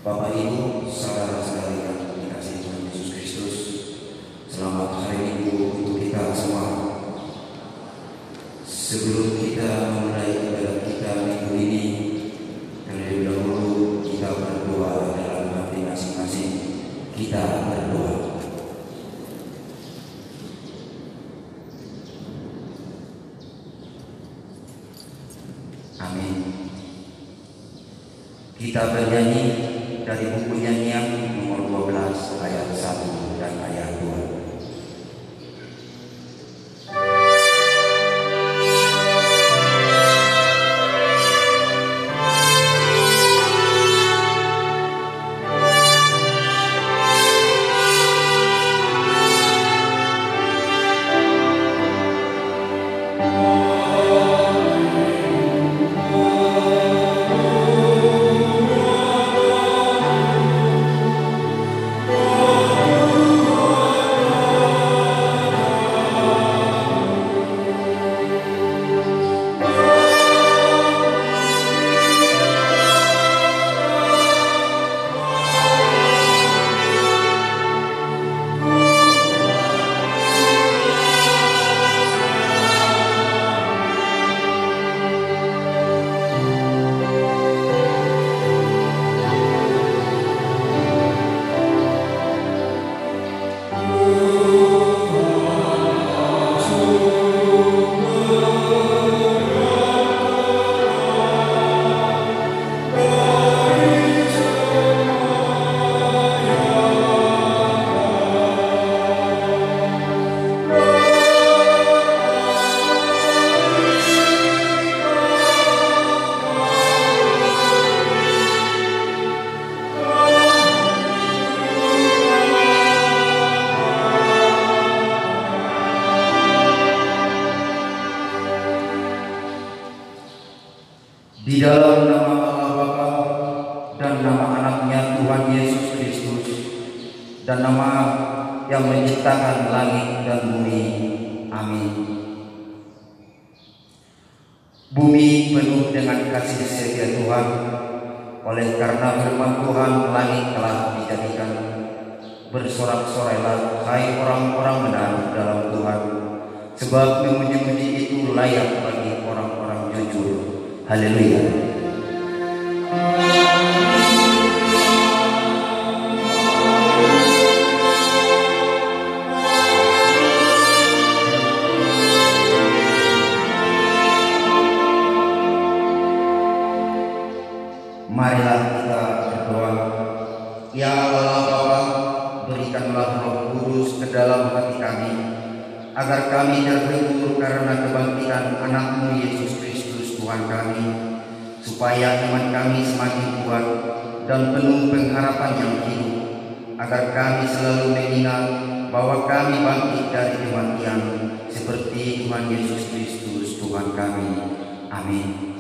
Bapak Ibu, saudara-saudari yang dikasihi Tuhan Yesus Kristus, selamat hari Minggu untuk kita semua. Sebelum kita memulai ibadah kita minggu ini, terlebih dahulu kita berdoa dalam hati masing-masing. Kita berdoa. Amin. Kita bernyanyi dari buku nyanyian nomor 12 ayat 1 dan ayat 2. Di dalam nama Allah Bapa dan nama anaknya Tuhan Yesus Kristus dan nama yang menciptakan langit dan bumi. Amin. Bumi penuh dengan kasih setia Tuhan. Oleh karena firman Tuhan, langit telah dijadikan. Bersorak-sorailah hai orang-orang benar dalam Tuhan, sebab memuji-muji itu layak bagi orang-orang jujur. Haleluya. Marilah kita berdoa. Ya Allah Bapa, berikanlah Roh Kudus ke dalam hati kami, agar kami terhibur karena kebangkitan anak-Mu Yesus Kristus Tuhan kami, supaya iman kami semakin kuat dan penuh pengharapan yang hidup, agar kami selalu mengingat bahwa kami bangkit dari kematian seperti Tuhan Yesus Kristus Tuhan kami. Amin.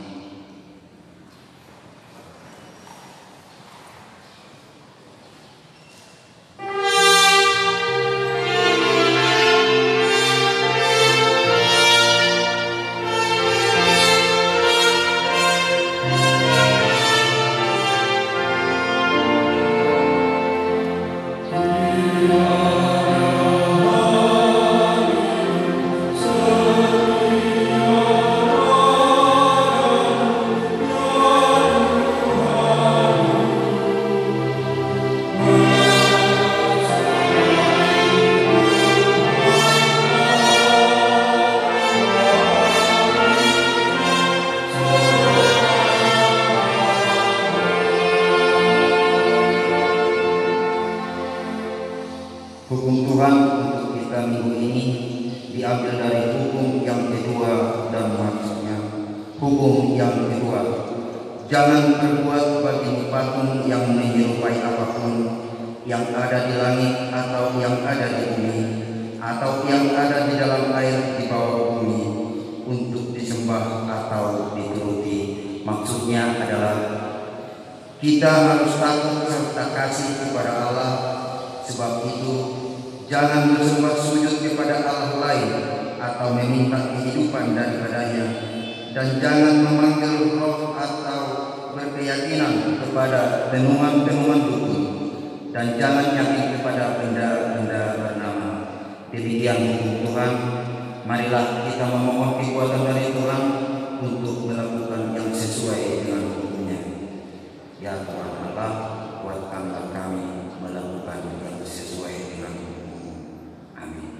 Hukum Tuhan untuk kita minggu ini diambil dari hukum yang kedua dan maksudnya. Hukum yang kedua, jangan berbuat bagi patung yang menyerupai apapun yang ada di langit atau yang ada di bumi atau yang ada di dalam air di bawah bumi untuk disembah atau dituruti. Maksudnya adalah kita harus takut serta kasih kepada Allah. Sebab itu, jangan bersembah sujud kepada Allah lain atau meminta kehidupan daripadanya, dan jangan memanggil roh atau berkeyakinan kepada tenuman-tenuman dukun, dan jangan yakin kepada benda-benda bernama. Demikian hukum Tuhan. Marilah kita memohon kekuatan dari Tuhan untuk melakukan yang sesuai dengan hukumnya. Ya Tuhan Allah, kuatkanlah kami melakukan yang sesuai dengan hukum-Mu. Amin.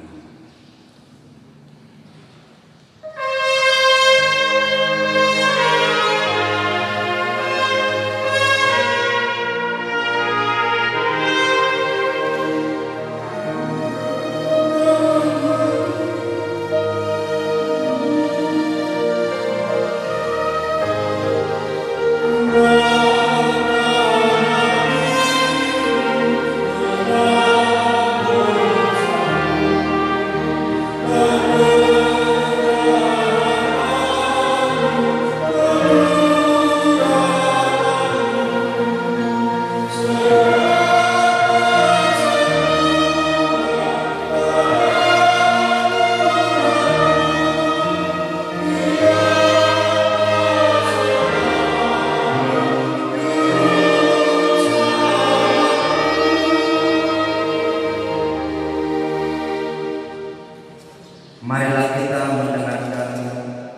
Marilah kita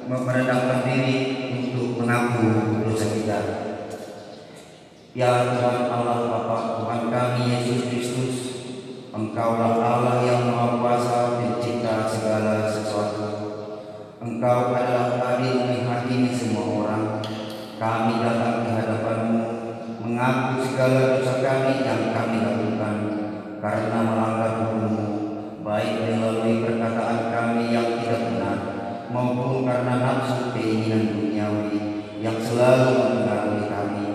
merendahkan diri untuk mengaku dosa kita. Ya Tuhan Allah Bapa Tuhan kami Yesus Kristus, Engkaulah Allah yang Maha Kuasa pencipta segala sesuatu. Engkau adalah adil menghakimi semua orang. Kami datang ke hadapan-Mu mengaku segala dosa kami yang kami lakukan karena melanggar hukum-Mu, baik melalui perkataan kami yang tidak benar maupun karena nafsu keinginan duniawi yang selalu mempengaruhi kami.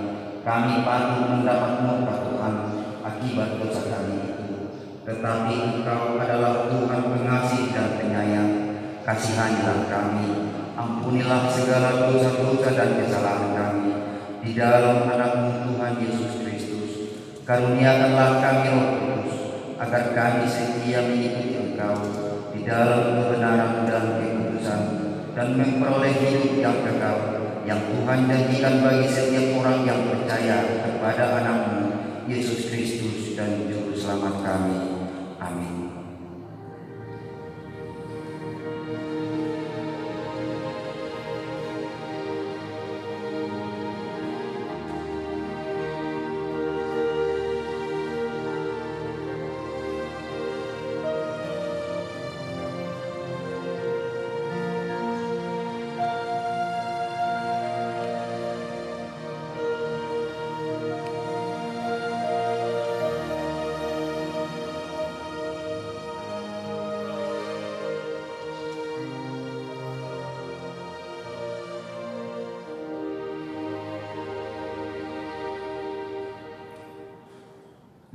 Kami patut mendapat murka Tuhan akibat dosa kami itu. Tetapi Engkau adalah Tuhan pengasih dan penyayang. Kasihanilah kami, ampunilah segala dosa-dosa dan kesalahan kami di dalam anak-Mu Tuhan Yesus Kristus. Karuniakanlah kami Roh Kudus agar kami setia mengikuti Engkau di dalam kebenaran dan kekudusan dan memperoleh hidup yang kekal yang Tuhan janjikan bagi setiap orang yang percaya kepada anak-Mu Yesus Kristus dan Juru Selamat kami. Amin.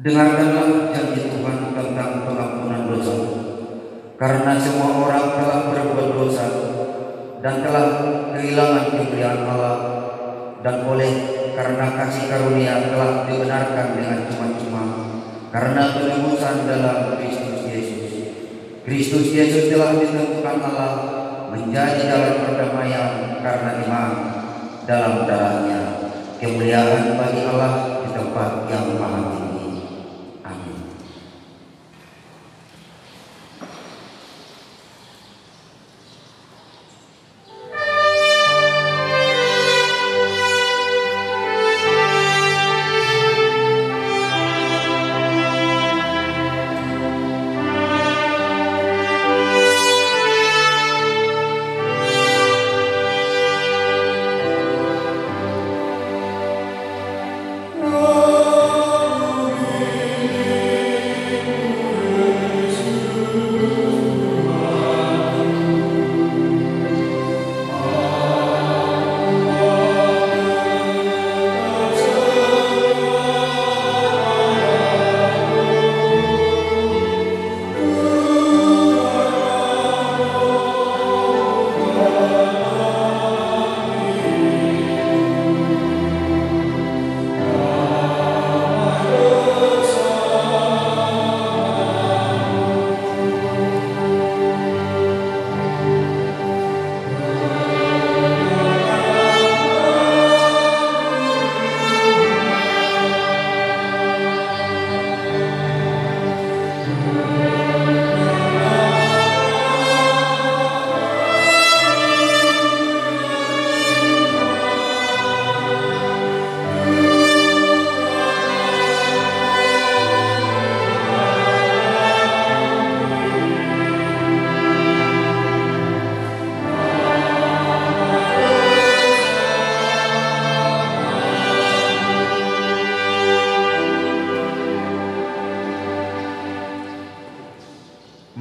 Dengarkanlah janji Tuhan tentang pengampunan dosa. Karena semua orang telah berbuat dosa dan telah kehilangan kemuliaan Allah, dan oleh karena kasih karunia telah dibenarkan dengan cuma-cuma karena penebusan dalam Kristus Yesus. Kristus Yesus telah ditentukan Allah menjadi dalam perdamaian karena iman dalam darahnya. Kemuliaan bagi Allah di tempat yang maha tinggi. Oh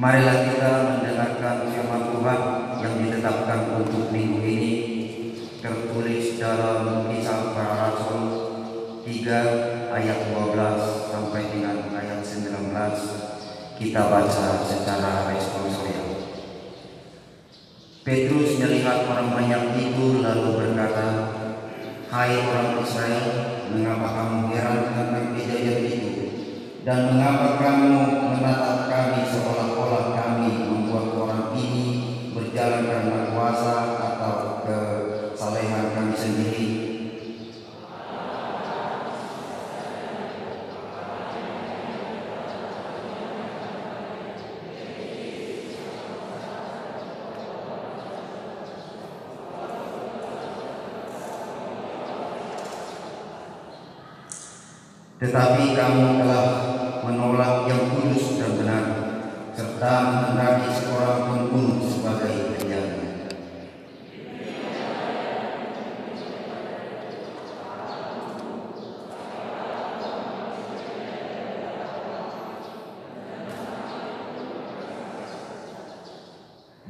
Marilah kita mendengarkan firman Tuhan yang ditetapkan untuk minggu ini, tertulis dalam Kisah Para Rasul 3 ayat 12 sampai dengan ayat 19. Kita baca secara responsorial. Petrus melihat orang banyak itu lalu berkata, "Hai orang Israel, mengapa kamu heran tentang kejadian itu? Dan mengapa kamu menatap kami seolah-olah kami membuat orang ini berjalan karena kuasa atau kesalehan kami sendiri? Tetapi kamu telah menolak yang kudus dan benar, serta menghendaki seorang pembunuh sebagai pilihannya."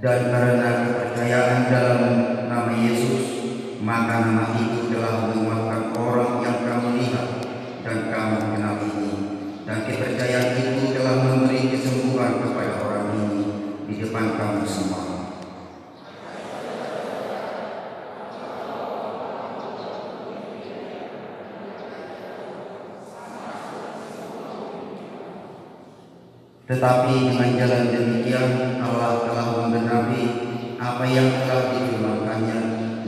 Dan karena kepercayaan dalam nama Yesus, maka nama itu telah menguatkan orang yang kamu lihat dan kamu kenal ini, dan kepercayaan itu telah memberi kesembuhan kepada orang ini di depan kamu semua. Tetapi dengan jalan demikian Allah telah menggenapi apa yang telah difirmankannya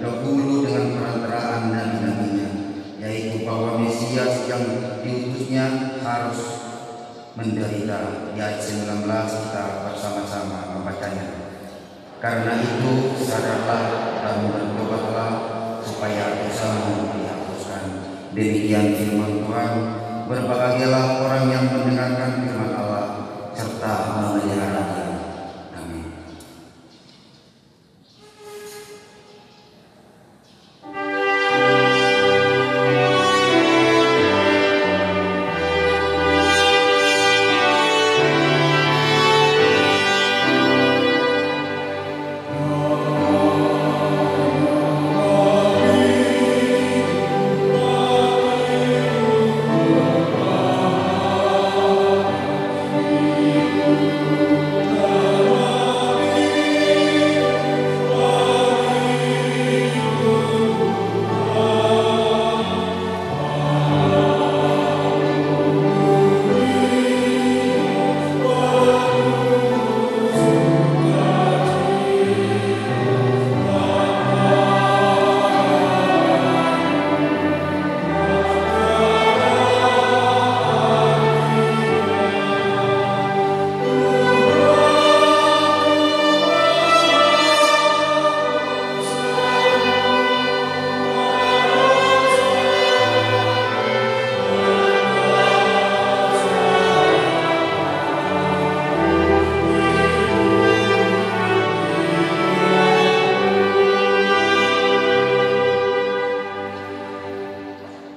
dahulu dengan perantaraan nabi-nabinya, yaitu bahwa Mesias yang diutusnya harus menderita. Di ayat 19 kita bersama-sama membacanya. Karena itu sadarlah dan bertobatlah supaya dosamu dihapuskan. Demikian firman Tuhan. Berbahagialah orang yang mendengarkan firman Allah serta memeliharanya. Amin.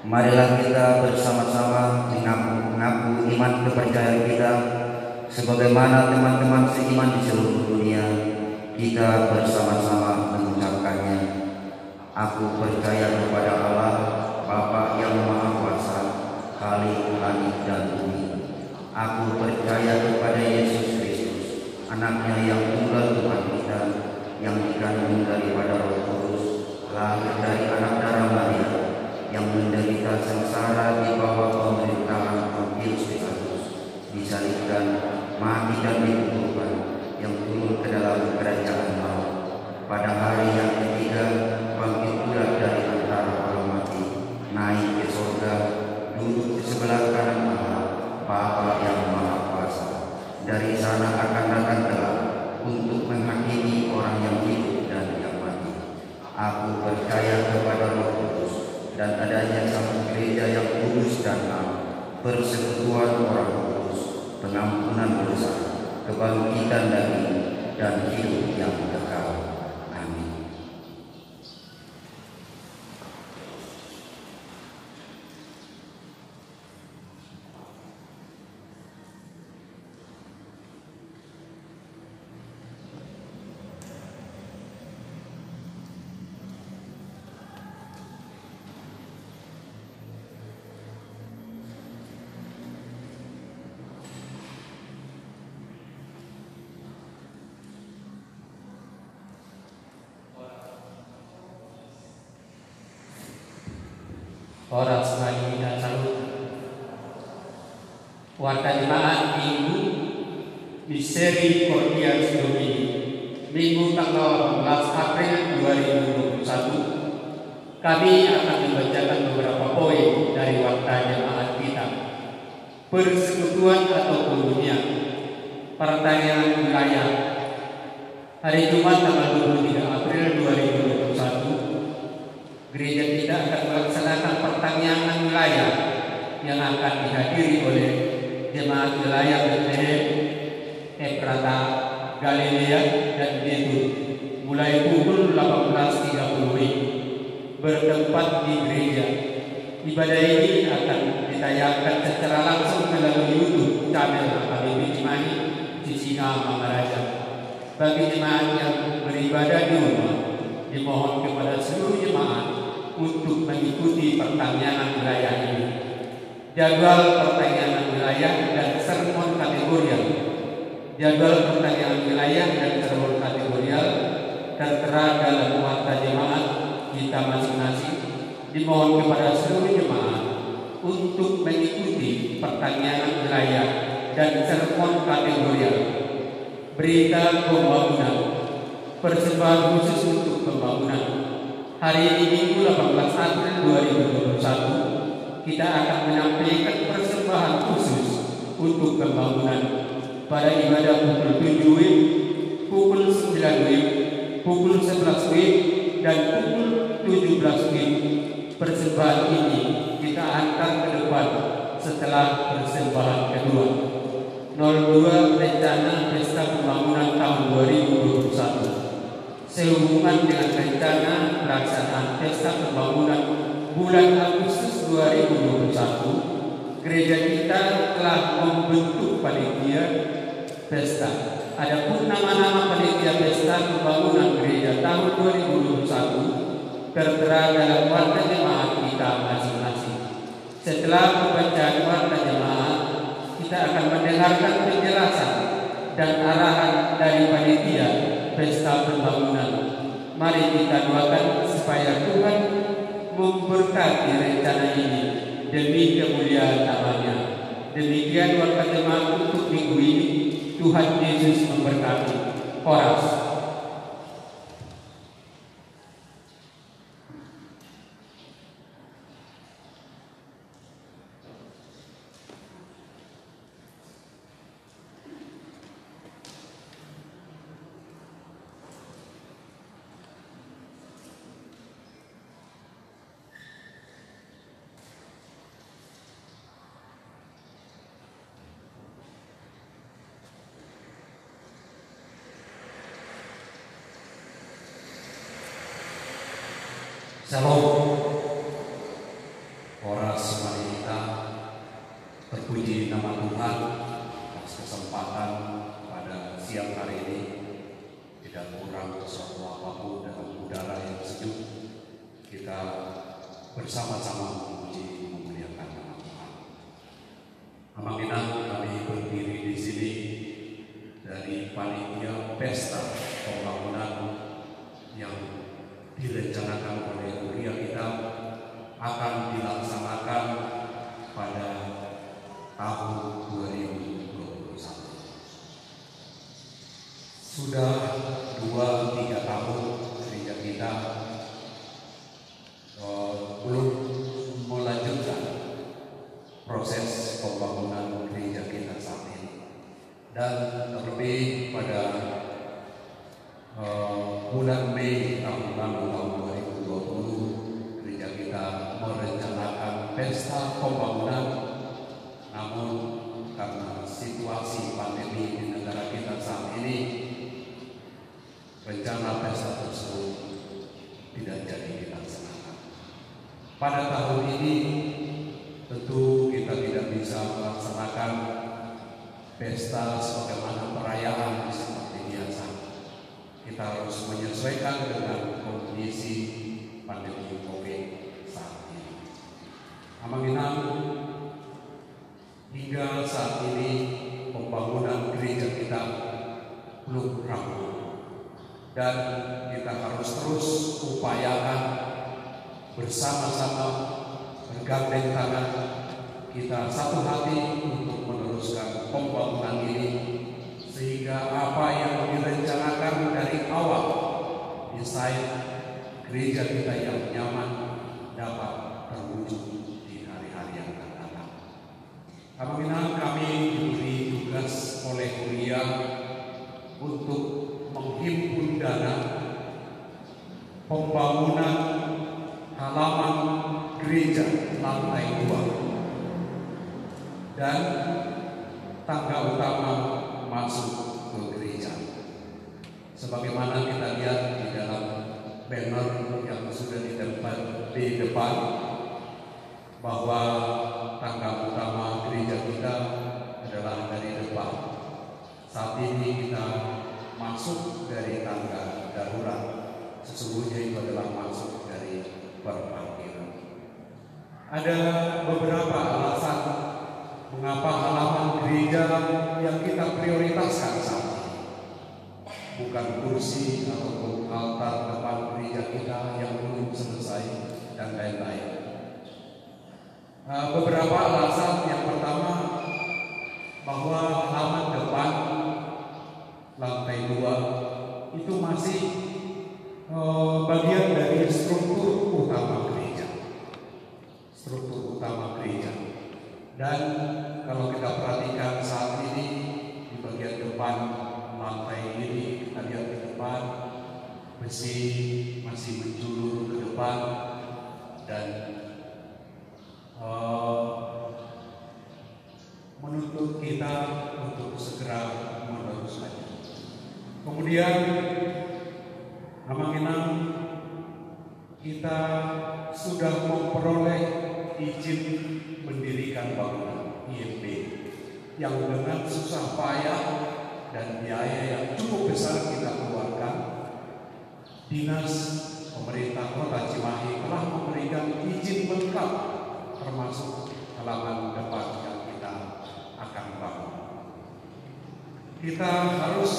Marilah kita bersama-sama mengaku iman kepercayaan kita sebagaimana teman-teman seiman di seluruh dunia. Kita bersama-sama mengucapkannya. Aku percaya kepada Allah, Bapa yang Maha Kuasa, Khalik langit dan bumi. Aku percaya kepada Yesus Kristus, Anaknya yang tunggal Tuhan kita, yang dikandung daripada Roh Kudus, lahir dari anak darah Maria, yang menderita sengsara di bawah pemerintahan Pontius Pilatus, disalibkan, mati dan dikuburkan, yang turun ke dalam kerajaan maut. Pada hari yang ketiga bangkit pula dari antara orang mati, naik ke surga, duduk di sebelah kanan Allah, Bapa yang Maha Kuasa. Dari sana akan datang kelak untuk menghakimi orang yang hidup dan yang mati. Aku percaya kepada Roh Kudus dan adanya satu gereja yang kudus dan am, persekutuan orang kudus, pengampunan dosa, kebangkitan daging, dan hidup yang kekal. Amin. Horas Bani dan Salut. Warta jemaat Minggu Misericordias Domini, Minggu tanggal 18 April 2021. Kami akan membacakan beberapa poin dari warta jemaat kita. Persekutuan atau komunian, pertanyaan wilayah. Hari Jumat tanggal 23 April 2021, gereja kita akan melaksanakan pertanyaan wilayah yang akan dihadiri oleh jemaat wilayah Bethlehem, Efrata, Galilea, dan Betul mulai pukul 18.30 bertempat di gereja. Ibadah ini akan ditayangkan secara langsung melalui YouTube channel HKBP Cimahi Cisinga Mangaraja. Bagi jemaat yang beribadah di rumah, dimohon kepada seluruh jemaat untuk mengikuti pertanyaan wilayah ini. Jadwal pertanyaan wilayah dan sermon kategorial. Jadwal pertanyaan wilayah dan sermon kategorial tertera dalam warta jemaat kita masing-masing. Dimohon kepada seluruh jemaat untuk mengikuti pertanyaan wilayah dan sermon kategorial. Berita pembangunan, persembahan khusus untuk pembangunan. Hari ini Minggu 18 April 2021, kita akan menyampaikan persembahan khusus untuk pembangunan pada ibadah pukul 7 WIB, pukul 9 WIB, pukul 11 WIB, dan pukul 17 WIB. Persembahan ini kita hantar ke depan setelah persembahan kedua. 02 Rencana Pesta Pembangunan tahun 2021 sehubungan dengan rencana pelaksanaan Pesta Pembangunan bulan Agustus 2021, gereja kita telah membentuk panitia pesta. Adapun nama-nama panitia Pesta Pembangunan gereja tahun 2021 tertera dalam warta jemaat kita masing-masing. Setelah pembacaan warta jemaat, kita akan mendengarkan penjelasan dan arahan dari panitia Pesta Pembangunan. Mari kita doakan supaya Tuhan memberkati rencana ini demi kemuliaan namanya. Demikian warta jemaat untuk minggu ini. Tuhan Yesus memberkati. Horas. Shalom. Horas mari kita terpuji nama Tuhan atas kesempatan pada siang hari ini. Tidak kurang sesuatu apapun dalam udara yang sejuk, kita bersama-sama memuji memuliakan nama Tuhan. Amanginah kami berdiri di sini dari panitia Pesta Pembangunan yang direncanakan oleh kuria kita akan dilaksanakan pada tahun 2021. Sudah 2-3 tahun gereja kita belum melanjutkan proses pembangunan gereja kita saat ini, dan terlebih pada bulan Mei tahun lalu, tahun 2020, gereja kita merencanakan pesta pembangunan. Namun karena situasi pandemi di negara kita saat ini, rencana pesta tersebut tidak jadi dilaksanakan. Pada tahun ini tentu kita tidak bisa melaksanakan pesta sebagaimana perayaan seperti biasa. Kita harus menyesuaikan dengan kondisi pandemi COVID saat ini. Amanginam, hingga saat ini pembangunan gereja kita belum rampung, dan kita harus terus upayakan bersama-sama bergandeng tangan, kita satu hati untuk meneruskan pembangunan ini, sehingga apa yang direncanakan dari awal, desain gereja kita yang nyaman dapat terwujud di hari-hari yang akan datang. Apabila kami diberi tugas oleh Kuria untuk menghimpun dana pembangunan halaman gereja lantai 2 dan tangga utama masuk ke gereja. Sebagaimana kita lihat di dalam banner yang sudah ditempel di depan, bahwa tangga utama gereja kita adalah dari depan. Saat ini kita masuk dari tangga darurat, sesungguhnya itu adalah masuk dari perparkiran. Ada beberapa alasan mengapa halaman gereja yang kita prioritaskan saat ini. Bukan kursi ataupun altar depan gereja kita yang belum selesai dan lain-lain. Beberapa alasan. Yang pertama, bahwa halaman depan lantai 2 itu masih bagian dari struktur utama gereja. Dan kalau kita perhatikan saat ini di bagian depan lantai ini, kita lihat di depan besi masih menjulur ke depan dan menuntut kita untuk segera meneruskan. Kemudian Amanginang, kita sudah memperoleh izin mendirikan bangunan IMB yang dengan susah payah dan biaya yang cukup besar kita keluarkan. Dinas Pemerintah Kota Cimahi telah memberikan izin lengkap, termasuk halaman depan yang kita akan bangun. Kita harus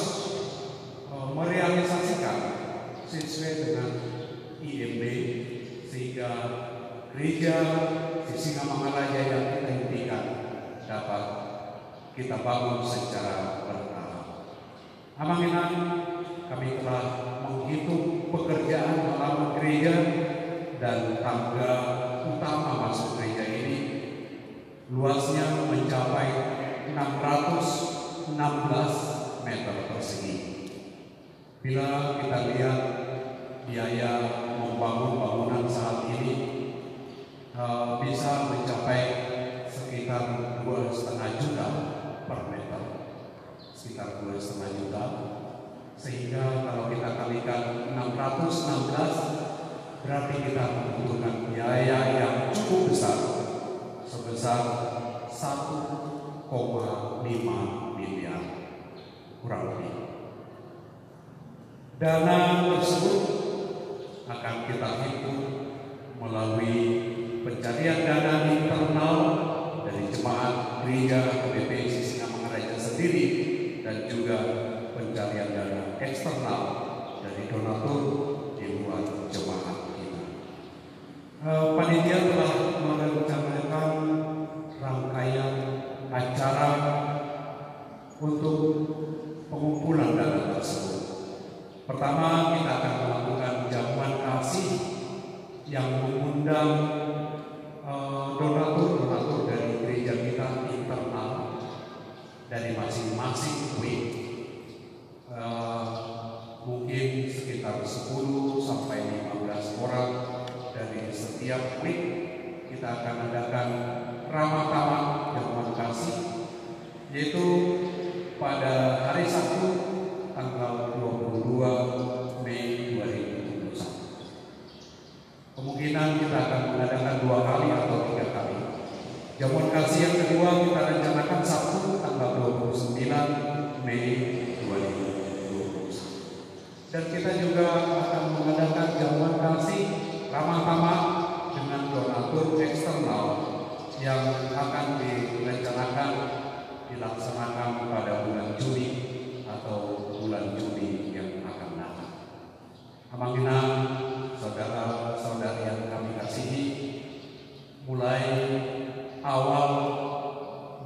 merealisasikan sesuai dengan IMB, sehingga gereja di Singamangaraja yang kita impikan dapat kita bangun secara bertahap. Amanginang, kami telah menghitung pekerjaan halaman gereja dan tangga utama masuk gereja ini. Luasnya mencapai 616 meter persegi. Bila kita lihat biaya membangun bangunan saat ini bisa mencapai sekitar 2,5 juta per meter, sekitar 2,5 juta. Sehingga kalau kita kalikan 616, berarti kita membutuhkan biaya yang cukup besar, sebesar 1,5 miliar kurang lebih. Dana tersebut akan kita himpun melalui pencarian dana internal dari jemaat gereja KBP Singamangaraja sendiri, dan juga pencarian dana eksternal dari donatur di luar jemaat kita. Panitia telah merencanakan rangkaian acara untuk pengumpulan dana tersebut. Pertama, kita akan melakukan jamuan kasih yang mengundang donatur dari gereja kita internal dari masing-masing wing. Mungkin sekitar 10 sampai 15 orang dari setiap wing. Kita akan adakan ramah-tamah jamuan kasih, yaitu pada hari Sabtu tanggal 22 Mei 2021. Kemungkinan kita akan mengadakan 2 kali atau 3 kali. Jamuan kasih yang kedua kita rencanakan Sabtu tanggal 29 Mei 2021. Dan kita juga akan mengadakan jamuan kasih ramah-tamah dengan donatur eksternal yang akan direncanakan dilaksanakan pada bulan Juni atau bulan Juli yang akan datang. Amanginang, saudara-saudari yang kami kasihi, mulai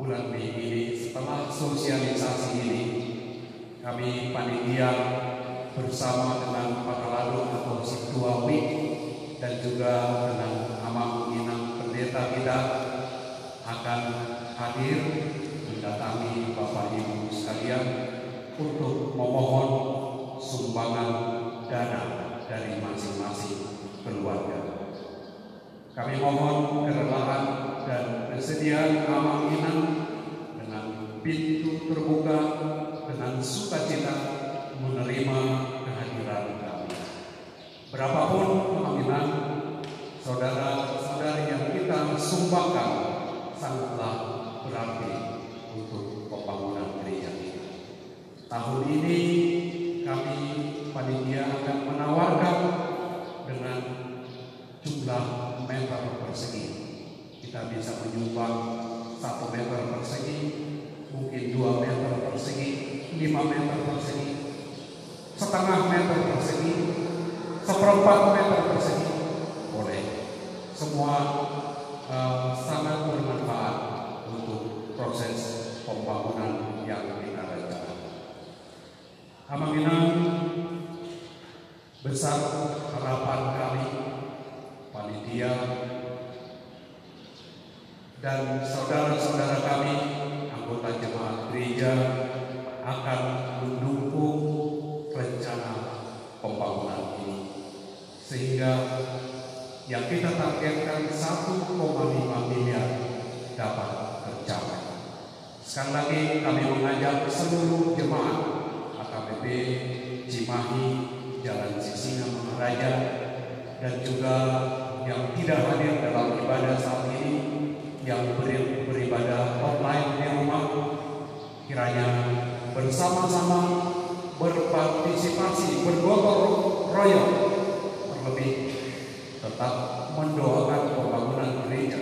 bulan Mei ini, setelah sosialisasi ini, kami panitia bersama dengan Pak Lalu atau Situa Week dan juga dengan Amang Inang Pendeta kita akan hadir mendatangi Bapak Ibu sekalian untuk memohon sumbangan dana dari masing-masing keluarga. Kami mohon kerelaan dan kesediaan Amang Inang dengan pintu terbuka, dengan sukacita menerima kehadiran kami. Berapapun kemungkinan saudara-saudari yang kita sumbangkan sangatlah berarti untuk pembangunan gereja kita. Tahun ini kami panitia akan menawarkan dengan jumlah meter persegi. Kita bisa menyumbang 1 meter persegi, mungkin 2 meter persegi, 5 meter persegi, setengah meter persegi, 1/4 meter persegi. Boleh. Semua sangat bermanfaat untuk proses pembangunan yang kita rencanakan. Amang Inang, besar harapan kami, panitia dan saudara-saudara kami, anggota jemaat gereja akan mendukung rencana pembangunan ini, sehingga yang kita targetkan 1,5 miliar dapat tercapai. Sekali lagi kami mengajak seluruh jemaat AKBP Cimahi, Jalan Sisinga Maharaja, dan juga yang tidak hadir dalam ibadah saat ini, yang beribadah online di rumah, kiranya bersama-sama berpartisipasi, bergotong royong, terlebih tetap mendoakan pembangunan gereja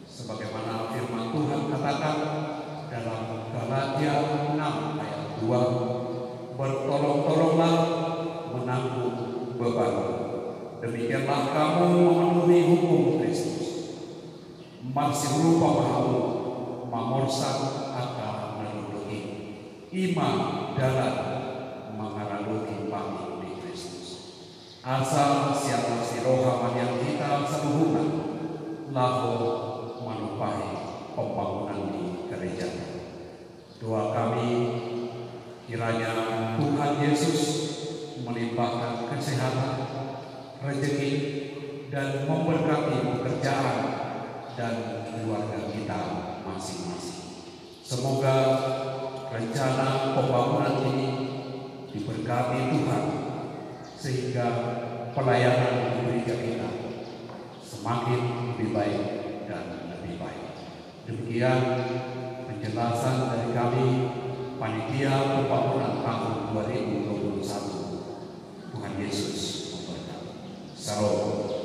sebagaimana firman Tuhan katakan dalam Galatia 6 ayat 2, bertolong-tolonglah menanggung beban, demikianlah kamu memenuhi hukum Kristus. Masih rupa mahu mamorsan akan menuruti iman dalam mengaralogi pamit di Kristus. Asal siapa si rohaman yang kita seluruhkan lalu menupai pembangunan di gereja. Doa kami kiranya Tuhan Yesus melimpahkan kesehatan, rezeki, dan memberkati pekerjaan dan keluarga kita masing-masing. Semoga rencana pembangunan ini diberkati Tuhan sehingga pelayanan di gereja kita semakin lebih baik dan lebih baik. Demikian penjelasan dari kami panitia pembangunan tahun 2021. Tuhan Yesus memberkati. Salam.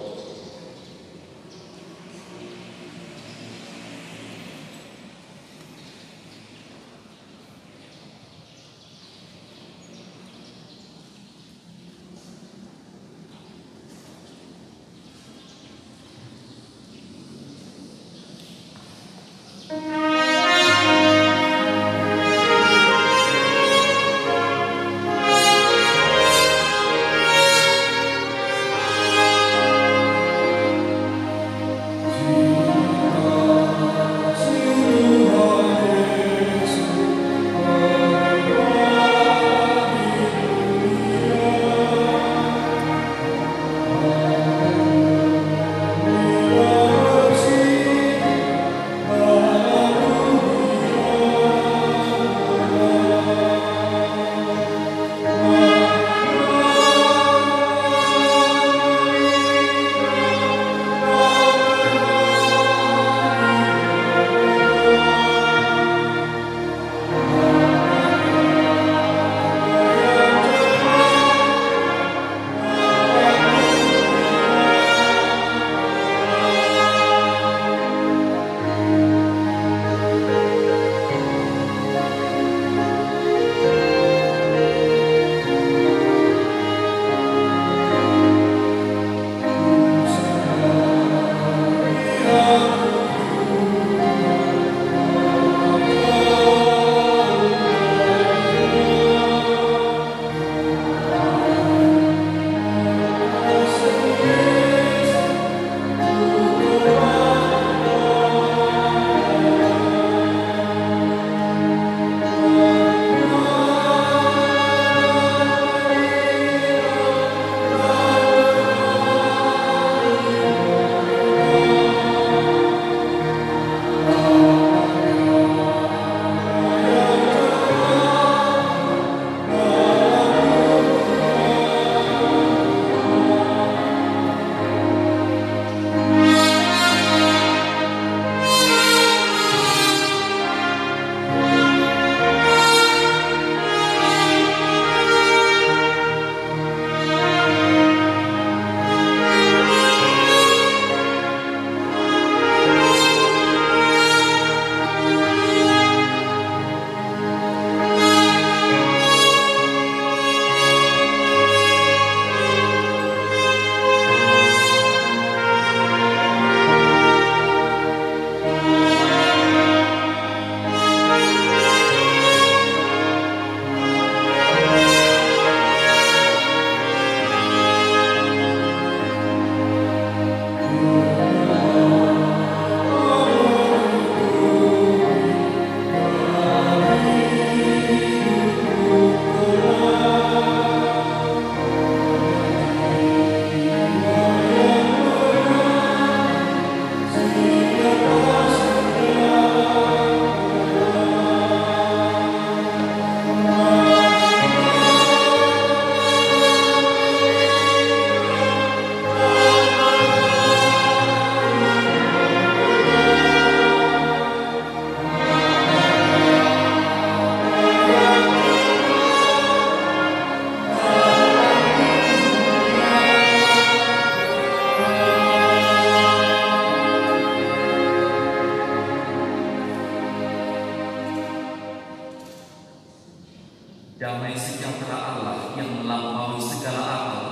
Damai sejahtera Allah yang melampaui segala akal,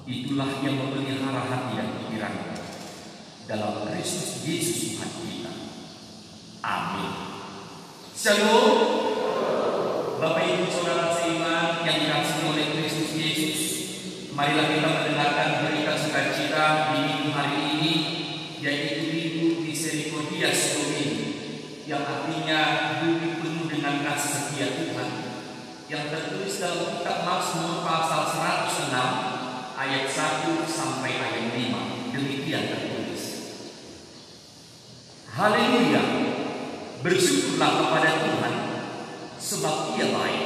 itulah yang memelihara hati dan pikiran dalam Kristus Yesus Tuhan kita. Amin. Shalom. Bapak Ibu Saudara seiman yang dikasihi oleh Kristus Yesus, marilah kita mendengarkan berita sukacita di minggu hari ini, yaitu Minggu Misericordias Domini, yang artinya bumi penuh dengan kasih setia Tuhan, yang tertulis dalam kitab Mazmur pasal 106 ayat 1 sampai ayat 5. Demikian tertulis. Haleluya, bersyukurlah kepada Tuhan, sebab Ia baik,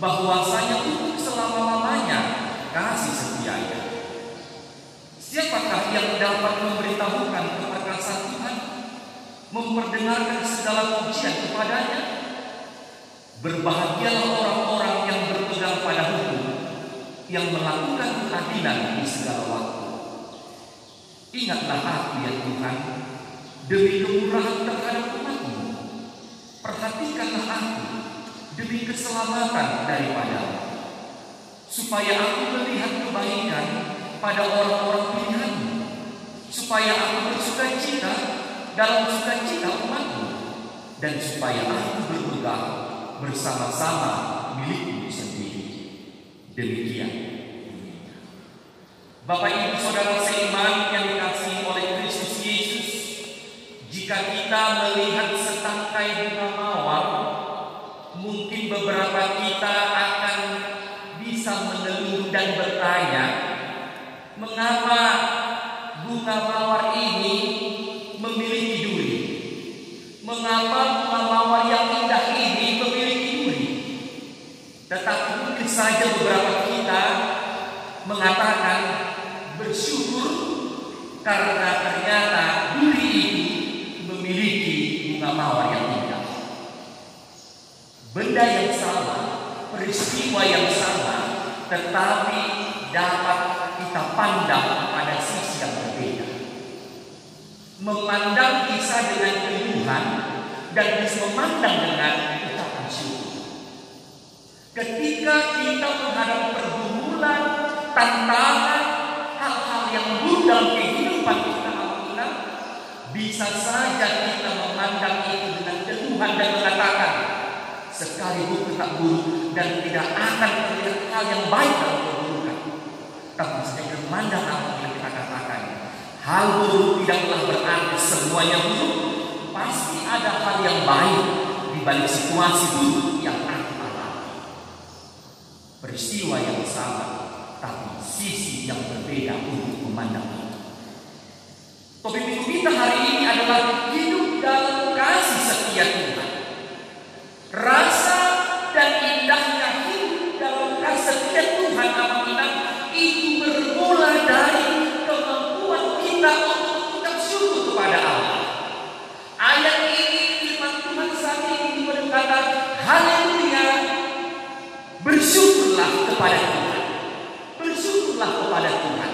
bahwasanya untuk selama-lamanya kasih setianya. Siapakah yang dapat memberitahukan keperkasaan Tuhan, memperdengarkan segala pujian kepadanya? Berbahagialah orang-orang yang berpegang pada hukum, yang melakukan keadilan di segala waktu. Ingatlah aku ya Tuhan, demi kemurahan terhadap umat-Mu. Perhatikanlah aku demi keselamatan daripada-Mu, supaya aku melihat kebaikan pada orang-orang pilihan-Mu, supaya aku bersukacita dalam sukacita umat-Mu, dan supaya aku berpegang bersama-sama milik-Mu sendiri. Demikian. Bapak Ibu Saudara seiman yang dikasihi oleh Kristus Yesus, jika kita melihat setangkai bunga mawar, mungkin beberapa kita akan bisa mengeluh dan bertanya, mengapa bunga mawar ini memiliki duri? Mengapa bunga mawar yang indah ini memiliki duri? Tetapi mungkin saja beberapa kita mengatakan bersyukur karena ternyata duri ini memiliki bunga mawar yang indah. Benda yang sama, peristiwa yang sama, tetapi dapat kita pandang pada sisi yang berbeda. Memandang kisah dengan keluhan dan bisa memandang dengan ucapan syukur. Ketika kita menghadapi pergumulan, tantangan, hal-hal yang buruk dalam kehidupan kita, bisa saja kita memandang itu dengan keluhan dan mengatakan, sekalipun tetap buruk dan tidak akan terlihat hal yang baik dalam keburukan, tapi saya memandang apa yang kita katakan, hal buruk tidaklah berarti semuanya buruk. Pasti ada hal yang baik di balik situasi buruk yang aku alami. Peristiwa yang sama, tapi sisi yang berbeda untuk memandang itu. Topik minggu kita hari ini adalah hidup dalam kasih setia Tuhan. Rasa dan indahnya hidup dalam kasih setia Tuhan itu bermula dari kemampuan kita untuk mengucap syukur kepada Allah. Ayat ini firman Tuhan saat ini berkata, haleluya, bersyukurlah kepada Tuhan. Bersyukurlah kepada Tuhan.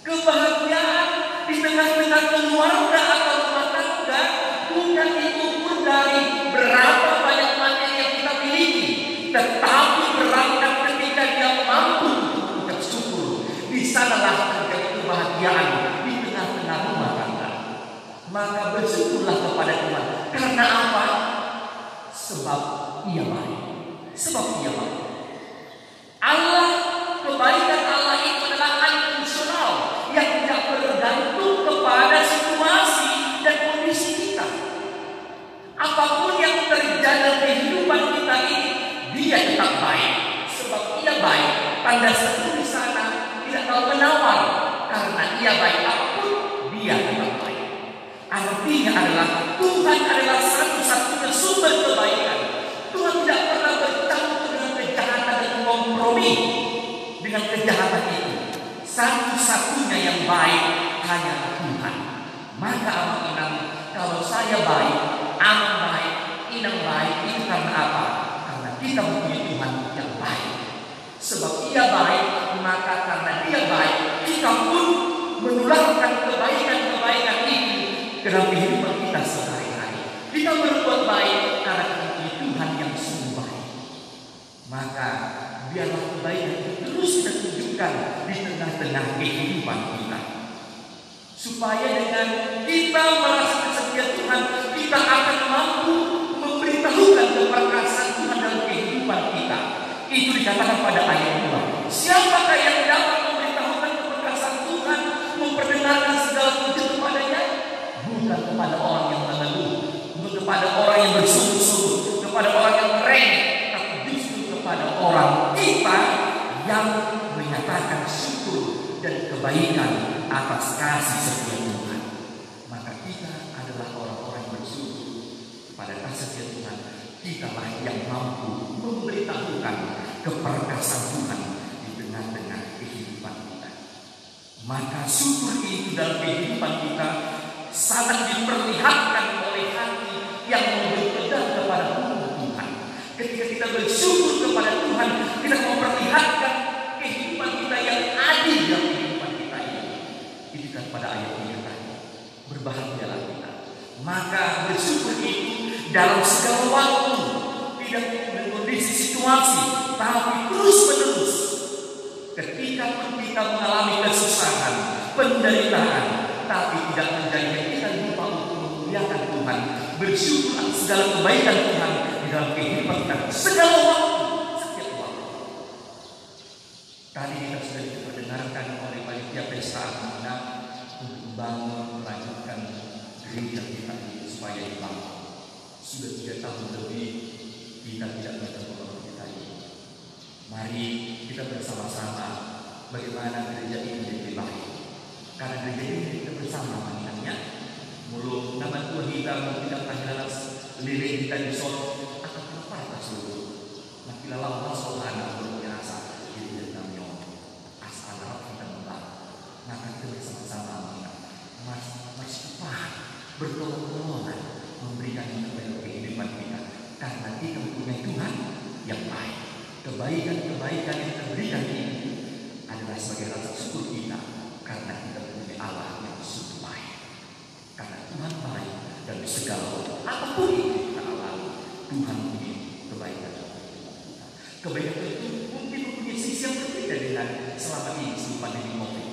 Kebahagiaan di tengah-tengah keluarga atau rumah tangga bukan diukur dari berapa banyak materi yang kita miliki, tetapi berangkat ketika dia mampu mengucap syukur. Di sanalah terjadi kebahagiaan di tengah-tengah rumah tangga. Maka bersyukurlah kepada Tuhan. Karena apa? Sebab Ia baik. Sebab Ia baik. Allah, kebaikan Allah itu adalah unconditional, yang tidak bergantung kepada situasi dan kondisi kita. Apapun yang terjadi dalam kehidupan kita ini, Dia tetap baik. Sebab Ia baik. Tanda seru di sana tidak tahu menawar, karena Ia baik apapun, Dia tetap baik. Artinya adalah Tuhan adalah satu-satunya sumber kebaikan. Tuhan tidak pernah bercampur dengan kejahatan dan kompromi dengan kejahatan itu. Satu-satunya yang baik hanya Tuhan. Maka anak-anak, kalau saya baik, anak baik, inang baik, itu karena apa? Karena kita mempunyai Tuhan yang baik. Sebab Ia baik, maka karena Dia baik, kita pun menularkan kebaikan-kebaikan itu ke dalam kehidupan kita sehari-hari. Kita berbuat baik karena kita mempunyai Tuhan yang sungguh baik. tengah kehidupan kita. Supaya dengan kita merasa kesetiaan Tuhan, kita akan mampu memberitahukan keperkasaan Tuhan dalam kehidupan kita. Itu dikatakan pada ayat 2. Siapakah yang dapat memberitahukan keperkasaan Tuhan, memperdengarkan segala puji kepadanya? Bukan kepada orang yang mengeluh, bukan kepada orang yang bersungguh-sungguh, kepada orang yang merengek, tapi justru kepada orang kita yang menyatakan syukur dan kebaikan atas kasih setia Tuhan. Maka kita adalah orang-orang yang bersyukur kepada kasih setia Tuhan. Kitalah yang mampu memberitahukan keperkasaan Tuhan di tengah-tengah kehidupan kita. Maka syukur itu dalam kehidupan kita sangat diperlihatkan oleh hati yang berpegang kepada hukum Tuhan. Ketika kita bersyukur kepada Tuhan, kita memperlihatkan kehidupan kita yang adil dalam kehidupan kita ini. Itu kan pada ayat ini tadi. Berbahagialah kita. Maka bersyukur itu dalam segala waktu, tidak dengan kondisi situasi, tapi terus menerus. Ketika pun kita mengalami kesusahan, penderitaan, tapi tidak menjadikan kita lupa untuk memuliakan Tuhan, bersyukur atas segala kebaikan Tuhan di dalam kehidupan kita, segala waktu, setiap waktu. Tadi kita sudah diperdengarkan oleh panitia pesta Anak untuk membangun, melanjutkan gereja kita ini supaya dibangun. Sudah 3 tahun lebih kita tidak bertemu dengan kita ini. Mari kita bersama-sama bagaimana gereja ini menjadi baik. Karena gereja ini kita bersama mengingatnya. Mulut nama Tuhan kita tidak akan lirik kita di sorot akan terparah seluruh. Makilah Allah Subhanahu berbiasa diri dan kami asal kita membah. Maka kita bersama-sama mengingat. Mas cepat bertolong-tolongan memberikan kepada kehidupan kita, karena kita mempunyai Tuhan yang baik. Kebaikan-kebaikan yang kita berikan ini adalah sebagai rasa syukur kita, karena kita mempunyai Allah yang sungguh baik. Karena Tuhan baik dan segala apapun itu kita alami, Tuhan punya kebaikan. Kebaikan itu mungkin mempunyai sisi yang berbeda dengan selama ini sebelum pandemi COVID.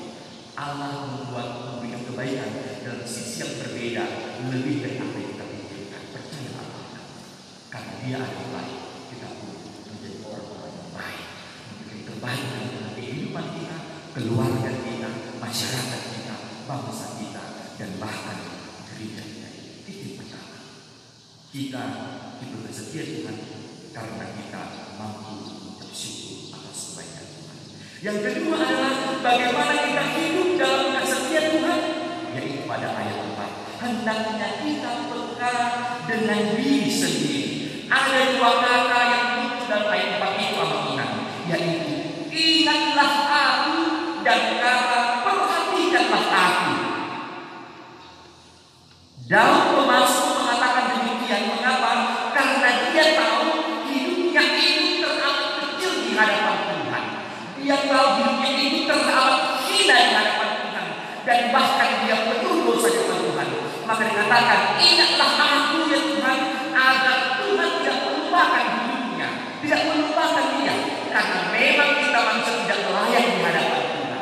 Allah memberikan kebaikan dalam sisi yang berbeda, lebih dari apa yang kita pikirkan. Percayalah Allah, karena Dia adalah baik. Kita pun menjadi orang-orang yang baik, memberikan kebaikan dalam kehidupan kita, keluarga kita, masyarakat kita, bangsa kita, dan bahkan gereja kita. Itu pertama. Kita diberi setia Tuhan karena kita mampu bersyukur atas kebaikan Tuhan. Yang kedua adalah bagaimana kita hidup dalam kesetiaan Tuhan, yaitu pada ayat 4. Hendaknya kita peka dengan diri sendiri. Ada 2 kata yang muncul dalam ayat 4 itu amat, yaitu ingatlah aku dan kata perhatikanlah aku. Daud Pemasmur mengatakan demikian. Mengapa? Karena dia tahu hidupnya itu teramat kecil di hadapan Tuhan. Dia tahu hidupnya itu teramat hina di hadapan Tuhan, dan bahkan dia penuh dosa di hadapan Tuhan. Maka dikatakan, ingatlah aku ya Tuhan, agar Tuhan tidak melupakan hidupnya, tidak melupakan dia. Karena memang kita manusia tidak layak di hadapan Tuhan.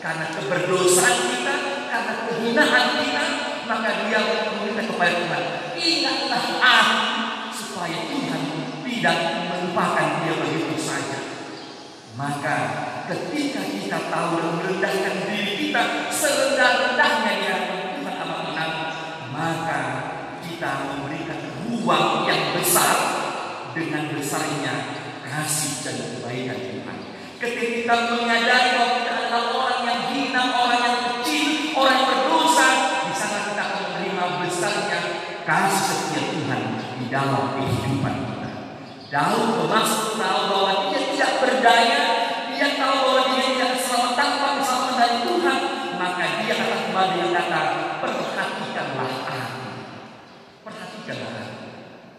Karena keberdosaan kita, karena kehinaan kita, maka dia meminta kepada Tuhan, ingatlah aku, supaya Tuhan tidak melupakan dia begitu saja. Maka ketika kita tahu dan merendahkan diri kita serendah-rendahnya di hadapan Tuhan amat benar, maka kita memberikan ruang yang besar dengan besarnya kasih dan kebaikan Tuhan. Ketika kita menyadari bahwa kita adalah orang yang hina, orang yang kecil, orang yang berdosa, di sana kita akan menerima besarnya kasih setia Tuhan di dalam kehidupan kita. Daud Pemasmur tahu bahwa dia tidak berdaya, dia tahu bahwa dia tidak selamat tanpa keselamatan dari Tuhan, maka dia akan kembali dengan kata perhatikanlah aku. Perhatikanlah aku.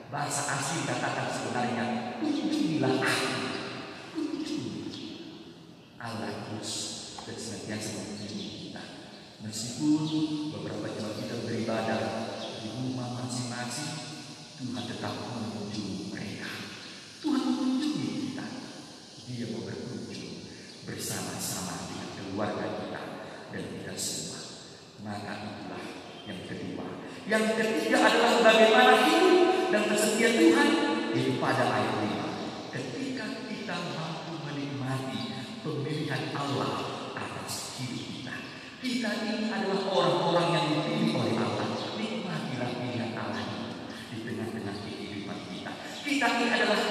Bahasa asli katakan sebenarnya kunjungilah aku. Allah terus dan senantiasa mengunjungi kita. Meskipun beberapa jam kita beribadah di rumah masing-masing, Tuhan tetap mengunjungi mereka. Tuhan mengunjungi kita. Dia mau berkunjung. bersama-sama dengan keluarga kita dan kita semua. Maka itulah yang kedua. Yang ketiga adalah bagaimana hidup dan bersetia Tuhan di pada ayat 5. Ketika kita mampu menikmati pemilihan Allah atas hidup kita. Kita ini adalah orang-orang yang dipilih oleh Allah. Nikmatilah pilihan Allah di tengah-tengah kehidupan kita. Kita ini adalah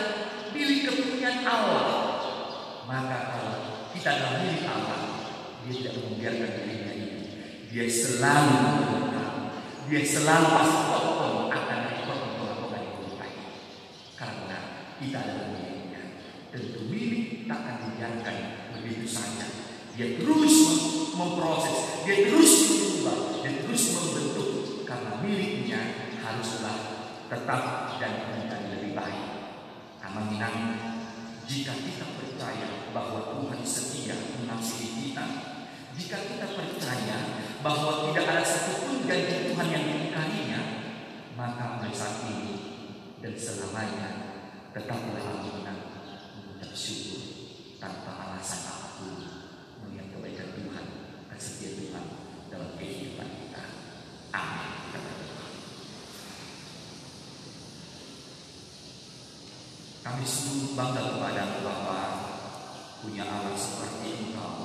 milik kepunyaan Allah. Maka kalau kita adalah milik Allah, Dia tidak membiarkan dirinya ini. Dia selalu melengkapi. Dia selalu pasti akan pertolongan yang terbaik. Karena kita adalah miliknya. Tentu milik tak akan dibiarkan begitu saja. Dia terus memproses, dia terus mengubah, dia terus membentuk. Karena miliknya haruslah tetap dan lebih baik. Amin. Jika kita percaya bahwa Tuhan setia mengasihi kita, jika kita percaya bahwa tidak ada satupun janji Tuhan yang diingkarinya, maka mulai saat ini dan selamanya tetaplah aminan mengucap syukur tanpa alasan apapun melihat kebaikan Tuhan dan setia Tuhan dalam kehidupan kita. Amin. Kami sungguh bangga kepada Bapa, punya Allah seperti Engkau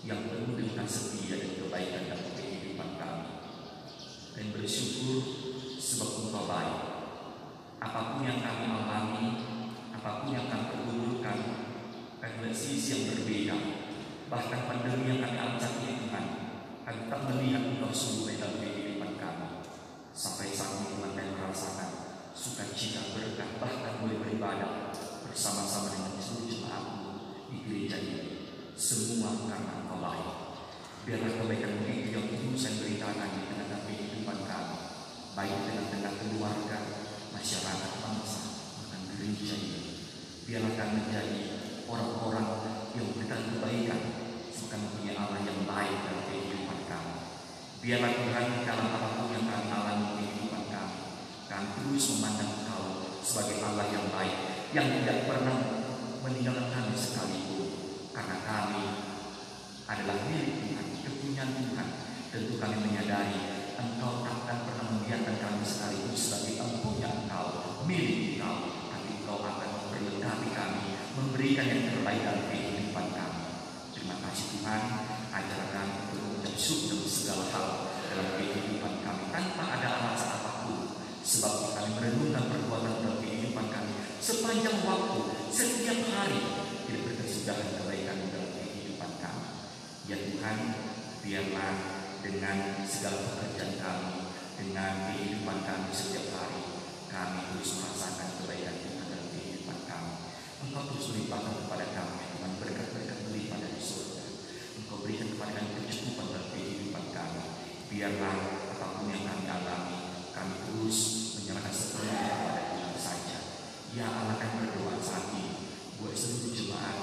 yang penuh dengan setia dan kebaikan dalam kehidupan kami. Dan bersyukur sebab Engkau baik. Apapun yang kami alami, apapun yang kami pergumulkan, karena sisi yang berbeda, bahkan pandemi yang kami alami saat ini Tuhan, kami tak melihat Engkau sungguh dalam kehidupan kami. Sampai saat ini Tuhan kami merasakan sukacita berkat, bahkan boleh beribadah bersama-sama dengan seluruh jemaat-Mu di gereja ini. Semua karena Engkau baik. Biarlah kebaikan itu yang terus saya beritakan di tengah kehidupan kami, baik di tengah keluarga, masyarakat, bangsa, bahkan gereja ini. Biarlah kami menjadi orang-orang yang memberikan kebaikan, bukan mempunyai Allah yang baik dalam kehidupan kami. Biarlah Tuhan dalam apapun yang kami alami di kehidupan kami, kami terus memandang Engkau sebagai Allah yang baik, yang tidak pernah meninggalkan kami sekalipun. Karena kami adalah milik Tuhan, kepunyaan Tuhan. Tentu kami menyadari Engkau takkan pernah membiarkan kami sekalipun sebagai empunya Engkau, milik Engkau. Tapi Engkau akan memperlengkapi kami, memberikan yang terbaik dalam kehidupan kami. Terima kasih Tuhan, ajar kami untuk mengucap syukur dalam segala hal dalam kehidupan kami tanpa ada alasan apapun. Sebab kami merenungkan perbuatan dalam kehidupan kami sepanjang waktu, setiap hari, tidak berkesudahan kebaikan dalam kehidupan kami. Ya Tuhan, biarlah dengan segala pekerjaan kami, dengan kehidupan kami setiap hari, kami terus merasakan kebaikan Tuhan dalam kehidupan kami. Engkau terus melimpahkan kepada kami dengan berkat-berkat melimpah dari surga. Engkau berikan kepada kami kecukupan dalam kehidupan kami. Biarlah apapun yang kami alami, kami terus menyerahkan sepenuhnya kepada Tuhan saja. Ya Allah, kami berdoa saat ini buat seluruh jemaat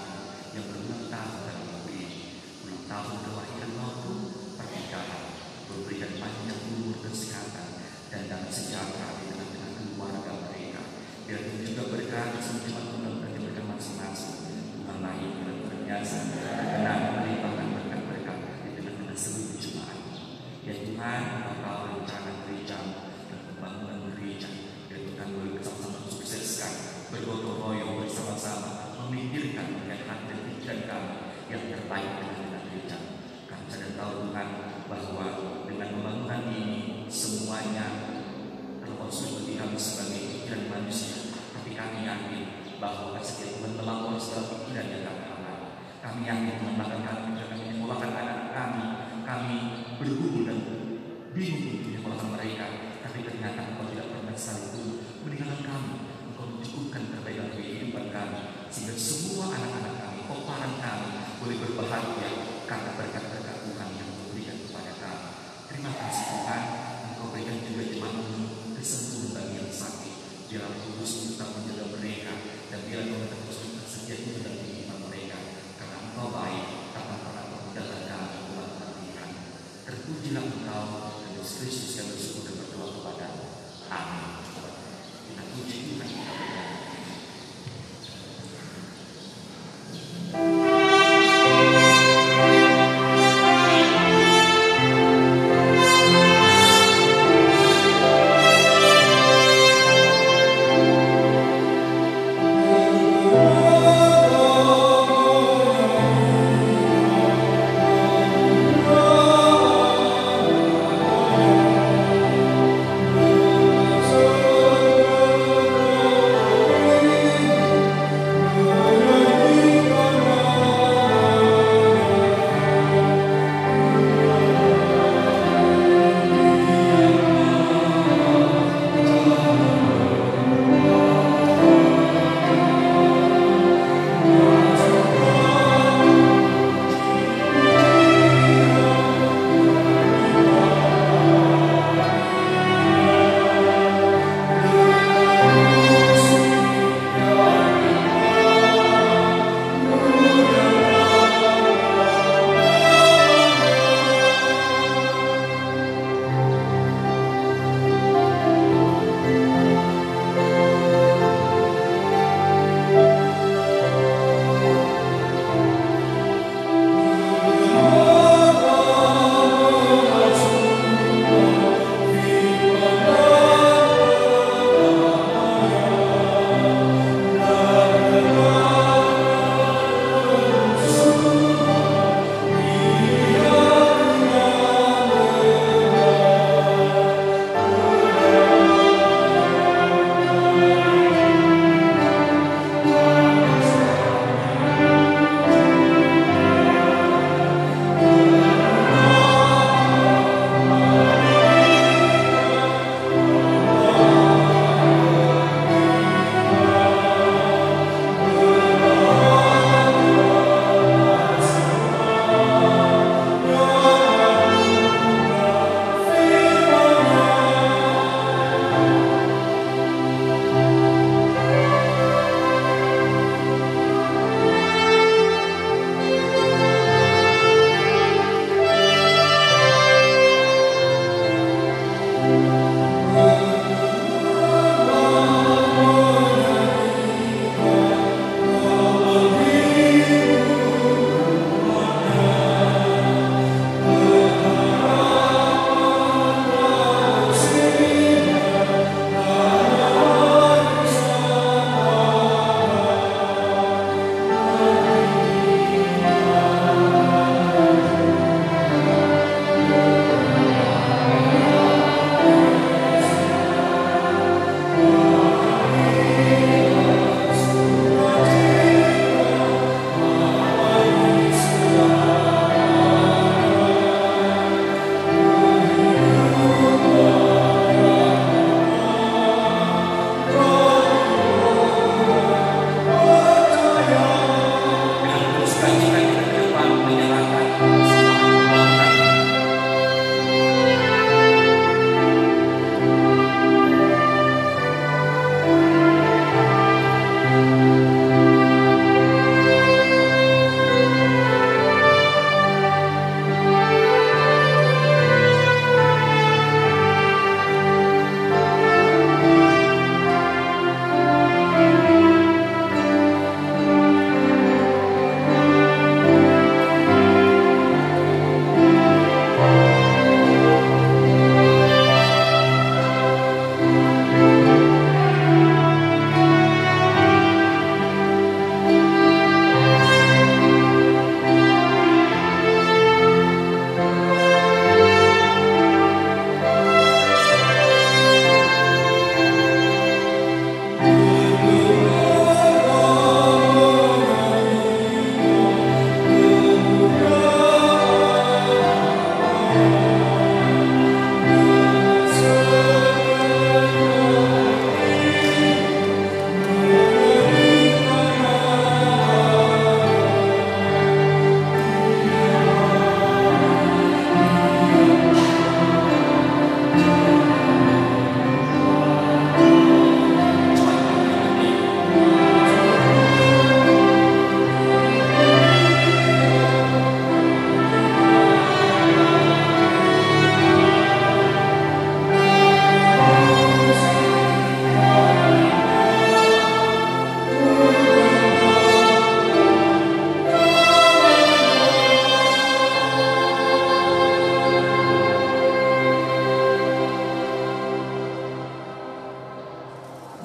yang berulang tahun dalam minggu ini, ulang tahun kelahiran maupun pernikahan, memberikan panjang umur, kesehatan, dan damai sejahtera di tengah-tengah keluarga mereka. Biar Tuhan juga berkati seluruh jemaat mudah-mudahan mereka masing-masing Tuhan lahir dan berbiasa berkenan melimpahkan berkat-berkat di tengah-tengah seluruh jemaat. Ya Tuhan, Engkau tahu rencana gereja dan pembangunan gereja. Ya Tuhan, boleh bersama-sama sukseskan, bergotong royong bersama-sama, memikirkan melihat hati dan pikiran kami yang terbaik dengan gereja. Kami sadar tahu Tuhan bahwa dengan pembangunan ini semuanya terkonstruksi bagi kami sebagai pikiran manusia. Tapi kami yakin bahwa setiap Tuhan melakukan segala pikiran yang kami alami. Kami yakin Tuhan bahkan kami menyekolahkan anak kami berguru dan bingung untuk menyekolahkan mereka. Tapi ternyata Engkau tidak pernah sekalipun meninggalkan kami. Engkau mencukupkan kebaikan kehidupan kami, sehingga semua anak-anak kami, koparan kami boleh berbahagia karena berkat-berkat Tuhan yang memberikan kepada kami. Terima kasih Tuhan, Engkau berikan juga jemaat-Mu kesembuhan bagi yang sakit. Biarlah Kudus tetap menjaga mereka, dan biarlah Engkau tetap setia dalam kehidupan mereka. Karena Engkau baik, takkan pernah meninggalkan kami Tuhan Tuhan. Terpujilah Engkau, dan Yesus Kristus yang bersyukur dan berdoa kepada-Mu. Amin. Kita puji Tuhan.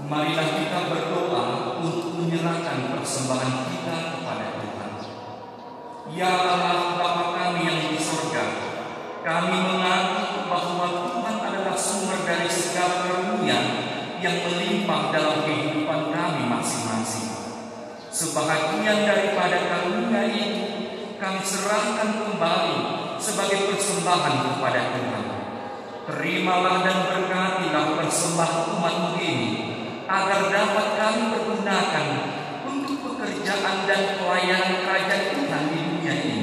marilah kita berdoa untuk menyerahkan persembahan kita kepada Tuhan. Ya Allah Bapa kami yang di surga, kami mengaku bahwa Tuhan adalah sumber dari segala karunia yang melimpah dalam kehidupan kami masing-masing. Sebahagian daripada karunia itu kami serahkan kembali sebagai persembahan kepada Tuhan. Terimalah dan berkatilah persembahan umat-Mu ini, agar dapat kami pergunakan untuk pekerjaan dan pelayanan kerajaan Tuhan di dunia ini.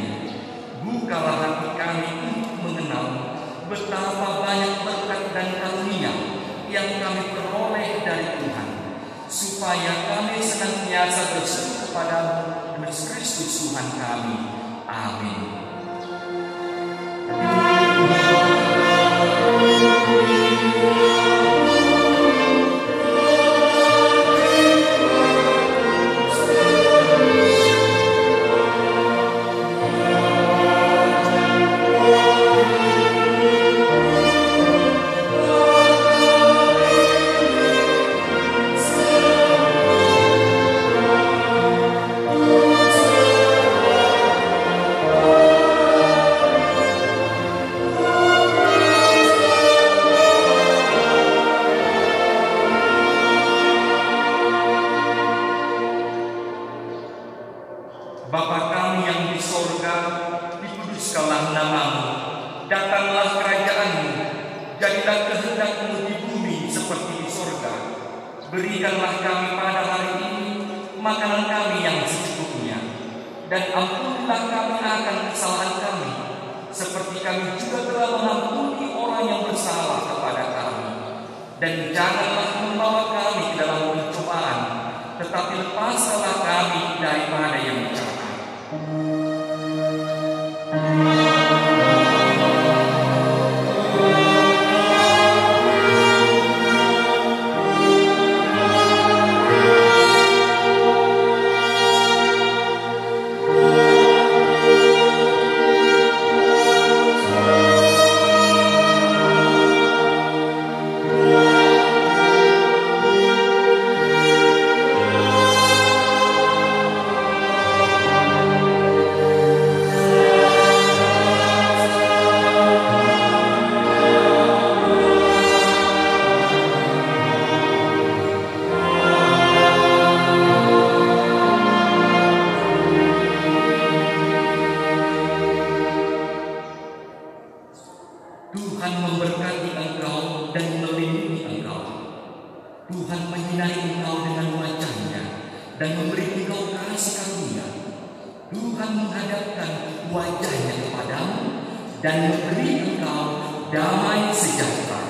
Bukalah hati kami untuk mengenal betapa banyak berkat dan karunia yang kami peroleh dari Tuhan, supaya kami senantiasa bersyukur kepada Yesus Kristus Tuhan kami. Amin. Bapa kami yang di sorga, dikuduskanlah nama-Mu, datanglah kerajaan-Mu, jadilah kehendak-Mu di bumi seperti di sorga. Berikanlah kami pada hari ini makanan kami yang secukupnya, dan ampunilah kami akan kesalahan kami, seperti kami juga telah mengampuni orang yang bersalah kepada kami. Dan janganlah membawa kami ke dalam pencobaan, tetapi lepaskanlah kami daripada yang jahat. Tuhan memberkati engkau dan melindungi engkau. Tuhan menyinari engkau dengan wajah-Nya dan memberi engkau kasih karunia. Tuhan menghadapkan wajah-Nya kepadamu dan memberi engkau damai sejahtera.